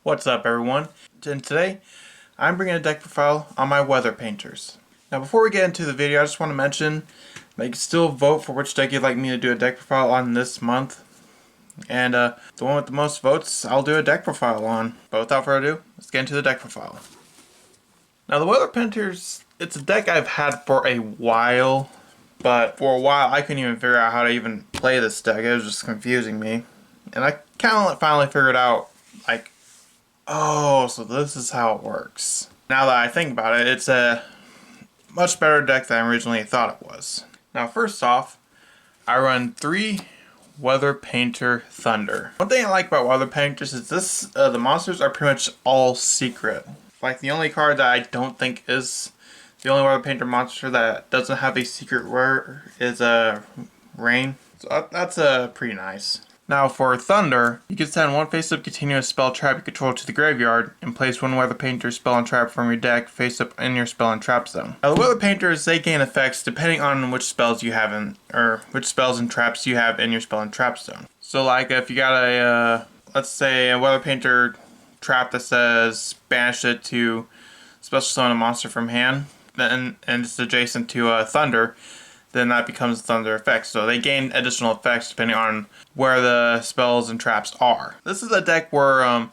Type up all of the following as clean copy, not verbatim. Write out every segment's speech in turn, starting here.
What's up, everyone? And today I'm bringing a deck profile on my Weather Painters. Now before we get into the video, I just want to mention that you can still vote for which deck you'd like me to do a deck profile on this month. And the one with the most votes, I'll do a deck profile on. But without further ado, let's get into the deck profile. Now the Weather Painters, it's a deck I've had for a while. But for a while I couldn't even figure out how to even play this deck. It was just confusing me. And I kind of finally figured out, like, oh, so this is how it works. Now that I think about it, it's a much better deck than I originally thought it was. Now first off, I run 3 Weather Painter Thunder. One thing I like about Weather Painters is the monsters are pretty much all secret. Like the only card that I don't think is the only Weather Painter monster that doesn't have a secret rare is Rain. So that's pretty nice. Now for Thunder, you can send one face-up continuous spell trap you control to the graveyard and place one Weather Painter spell and trap from your deck face-up in your spell and trap zone. Now the Weather Painters, they gain effects depending on which spells you have which spells and traps you have in your spell and trap zone. So like if you got a, let's say a Weather Painter trap that says banish it to special summon a monster from hand, and it's adjacent to Thunder, then that becomes Thunder effects. So they gain additional effects depending on where the spells and traps are. This is a deck where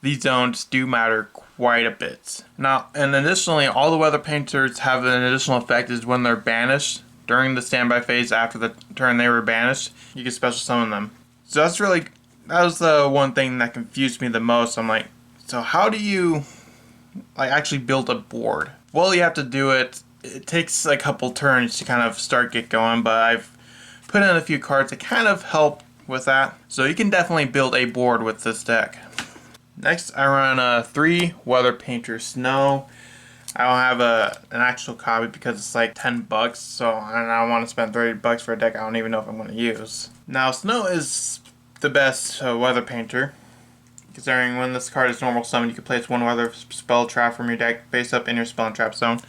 these zones do matter quite a bit. Now, and additionally, all the Weather Painters have an additional effect is when they're banished. During the standby phase after the turn they were banished, you can special summon them. So that was the one thing that confused me the most. I'm like, so how do you actually build a board? Well, you have to do it. It takes a couple turns to kind of get going, but I've put in a few cards to kind of help with that. So you can definitely build a board with this deck. Next, I run 3 Weather Painter Snow. I don't have an actual copy because it's like $10, so I don't want to spend $30 for a deck I don't even know if I'm going to use. Now, Snow is the best Weather Painter, considering when this card is normal summon, you can place one Weather spell trap from your deck face up in your spell and trap zone.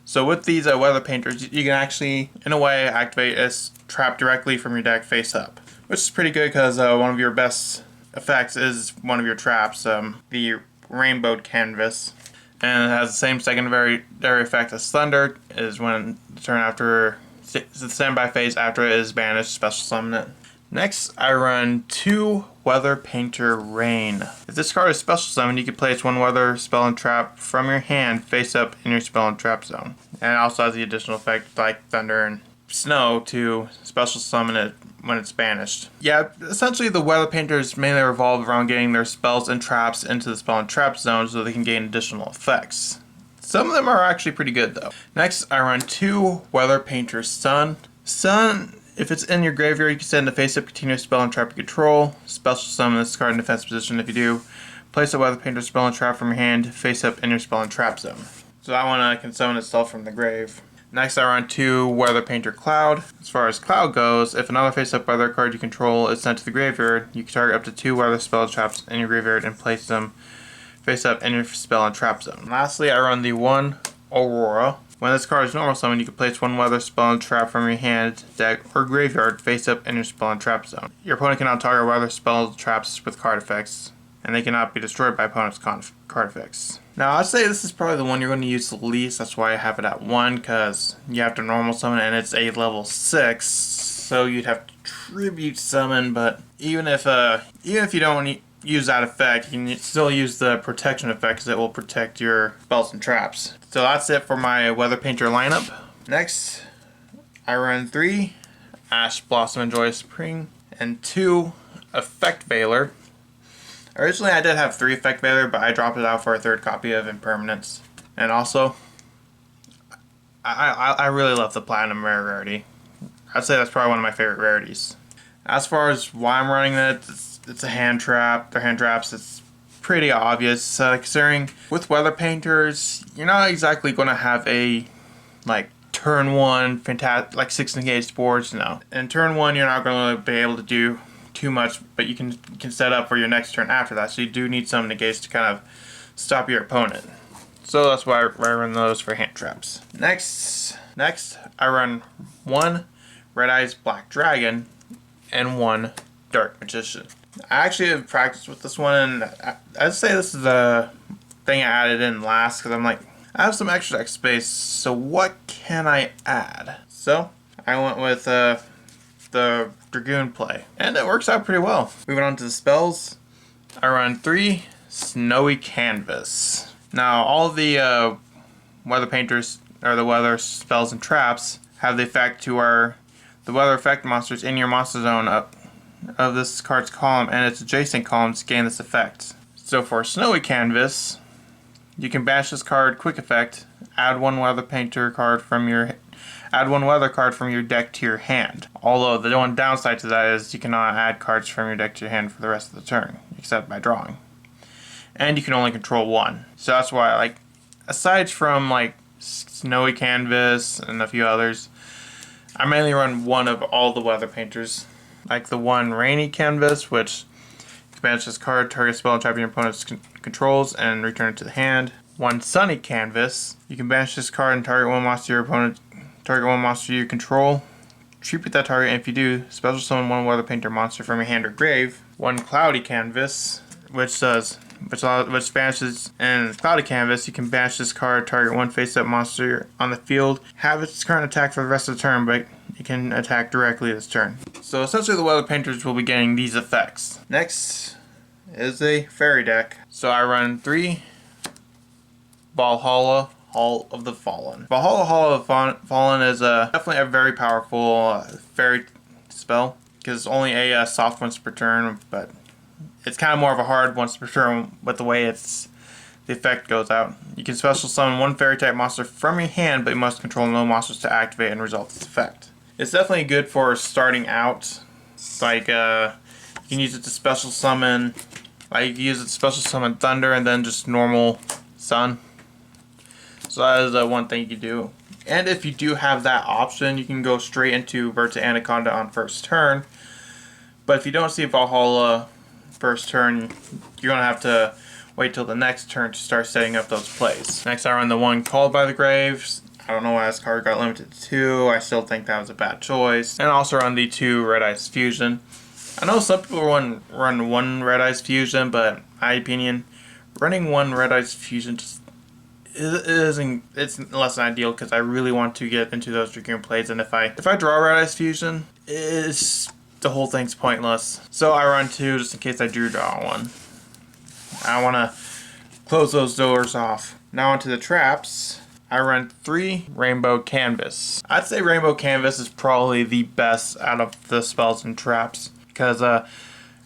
So with these Weather Painters, you can actually, in a way, activate a trap directly from your deck face up. Which is pretty good because one of your best effects is one of your traps, the Rainbow Canvas. And it has the same secondary effect as Thunder, is when the turn after, the standby phase after it is banished, special summon it. Next, I run 2 Weather Painter Rain. If this card is special summoned, you can place one Weather spell and trap from your hand face up in your spell and trap zone. And it also has the additional effect like Thunder and Snow to special summon it when it's banished. Yeah, essentially the Weather Painters mainly revolve around getting their spells and traps into the spell and trap zone so they can gain additional effects. Some of them are actually pretty good though. Next, I run 2 Weather Painter Sun. Sun, if it's in your graveyard, you can send a face-up continuous spell and trap you control. Special summon this card in defense position. If you do, place a Weather Painter spell and trap from your hand face up in your spell and trap zone. So that one can summon itself from the grave. Next, I run 2 Weather Painter Cloud. As far as Cloud goes, if another face-up Weather card you control is sent to the graveyard, you can target up to 2 Weather spell traps in your graveyard and place them face up in your spell and trap zone. Lastly, I run the 1 Aurora. When this card is normal summon, you can place one Weather spell and trap from your hand, deck, or graveyard face up in your spell and trap zone. Your opponent cannot target Weather spell traps with card effects, and they cannot be destroyed by opponent's card effects. Now, I'd say this is probably the one you're going to use the least. That's why I have it at 1, because you have to normal summon, and it's a level 6, so you'd have to tribute summon. But even if you don't use that effect, you can still use the protection effect because it will protect your spells and traps. So that's it for my Weather Painter lineup. Next, I run 3 Ash Blossom and Joyous Spring and 2 Effect Veiler. Originally I did have 3 Effect Veiler, but I dropped it out for a 3rd copy of Impermanence. And also, I really love the Platinum rarity. I'd say that's probably one of my favorite rarities. As far as why I'm running it, it's a hand trap. They're hand traps. It's pretty obvious. Considering with Weather Painters, you're not exactly going to have a turn 1 fantastic 6 engaged boards. No, in turn 1 you're not going to be able to do too much, but you can set up for your next turn after that. So you do need some negates to kind of stop your opponent. So that's why I run those for hand traps. Next I run 1 Red Eyes Black Dragon and 1 Dark Magician. I actually have practiced with this one, and I'd say this is the thing I added in last because I'm like, I have some extra deck space, so what can I add? So I went with the Dragoon play, and it works out pretty well. Moving on to the spells, I run 3 Snowy Canvas. Now all the weather painters, or the weather spells and traps, have the effect to the weather effect monsters in your monster zone of this card's column and its adjacent columns gain this effect. So for Snowy Canvas, you can banish this card quick effect, add one weather card from your deck to your hand. Although the one downside to that is you cannot add cards from your deck to your hand for the rest of the turn, except by drawing. And you can only control one. So that's why, like, aside from like Snowy Canvas and a few others, I mainly run one of all the weather painters. Like the one Rainy Canvas, which you can banish this card, target spell and trap your opponent's controls, and return it to the hand. One Sunny Canvas, you can banish this card and target one monster you control. Tribute that target, and if you do, special summon one weather painter monster from your hand or grave. One Cloudy Canvas, which banishes in Cloudy Canvas, you can banish this card, target one face-up monster on the field, have its current attack for the rest of the turn, but you can attack directly this turn. So essentially the weather painters will be getting these effects. Next is a fairy deck. So I run 3 Valhalla Hall of the Fallen. Valhalla Hall of the Fallen is definitely a very powerful fairy spell, because it's only a soft once per turn, but it's kind of more of a hard once per turn with the way the effect goes out. You can special summon one fairy type monster from your hand, but you must control no monsters to activate and result its effect. It's definitely good for starting out. Like you can use it to special summon, like you can use it to special summon Thunder and then just normal Sun. So that is one thing you can do. And if you do have that option, you can go straight into Verta Anaconda on first turn. But if you don't see Valhalla first turn, you're going to have to wait till the next turn to start setting up those plays. Next I run the one Called by the Graves. I don't know why this card got limited to 2. I still think that was a bad choice. And also run the 2 Red Eyes Fusion. I know some people run 1 Red Eyes Fusion, but in my opinion, running 1 Red Eyes Fusion just it's less than ideal, because I really want to get into those Dragoon plays, and if I draw Red Eyes Fusion, the whole thing's pointless. So I run 2 just in case I do draw 1. I want to close those doors off. Now onto the traps. I run 3 Rainbow Canvas. I'd say Rainbow Canvas is probably the best out of the spells and traps, because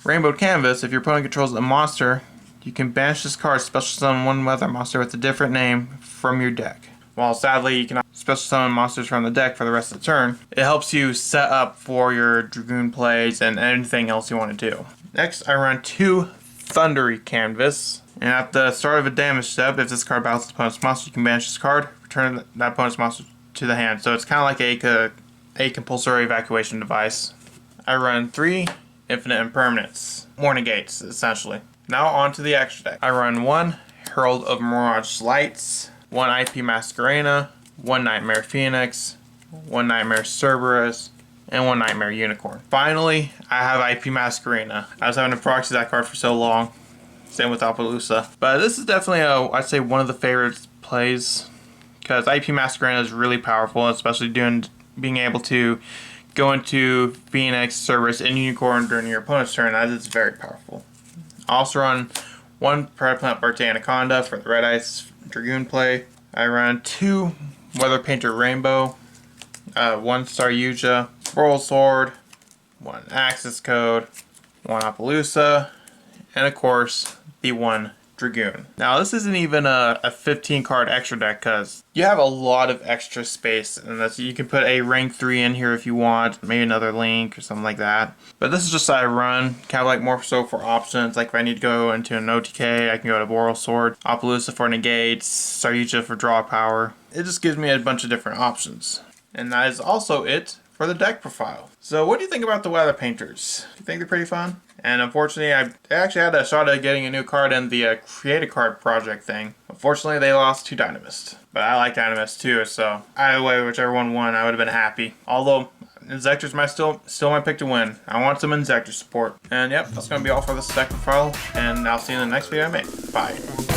Rainbow Canvas, if your opponent controls a monster, you can banish this card, special summon one weather monster with a different name from your deck. While sadly you can special summon monsters from the deck for the rest of the turn, it helps you set up for your Dragoon plays and anything else you want to do. Next, I run 2 Thundery Canvas. And at the start of a damage step, if this card battles the opponent's monster, you can banish this card, return that opponent's monster to the hand. So it's kind of like a compulsory evacuation device. I run 3 Infinite Impermanence. More negates, essentially. Now on to the extra deck. I run 1 Herald of Mirage Lights, 1 IP Masquerena, 1 Nightmare Phoenix, 1 Nightmare Cerberus, and 1 Nightmare Unicorn. Finally, I have IP Masquerena. I was having to proxy that card for so long. Same with Appaloosa. But this is definitely, I'd say, one of the favorite plays, because IP Masquerena is really powerful, especially being able to go into Phoenix, Cerberus, and Unicorn during your opponent's turn. That is very powerful. I also run 1 Predaplant Verta Anaconda for the Red Eyes Dragoon play. I run 2 Weather Painter Rainbow, 1 Saryuja, Boral Sword, 1 Axis Code, 1 Appaloosa, and of course, the 1 Dragoon. Now this isn't even a 15 card extra deck, because you have a lot of extra space, and you can put a rank 3 in here if you want, maybe another Link or something like that. But this is just how I run, kind of like more so for options. Like if I need to go into an OTK, I can go to Boral Sword, Appaloosa for negates, Saryuja for draw power. It just gives me a bunch of different options. And that is also it for the deck profile. So what do you think about the Weather Painters? Do you think they're pretty fun? And unfortunately, I actually had a shot at getting a new card in the Create a Card project thing. Unfortunately, they lost to Dynamist. But I like Dynamist too, so either way, whichever one won, I would have been happy. Although, Inzektor's still my pick to win. I want some Inzektor support. And yep, that's gonna be all for this deck profile, and I'll see you in the next video I make. Bye.